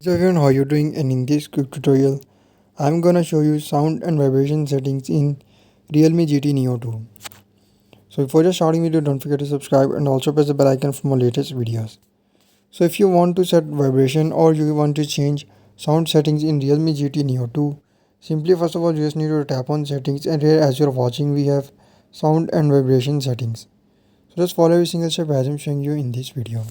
So everyone, how you doing? And in this quick tutorial, I'm gonna show you sound and vibration settings in Realme GT Neo 2. So before just starting video, don't forget to subscribe and also press the bell icon for more latest videos. So if you want to set vibration or you want to change sound settings in Realme GT Neo 2, simply first of all you just need to tap on settings, and here as you're watching we have sound and vibration settings. So just follow every single step as I'm showing you in this video.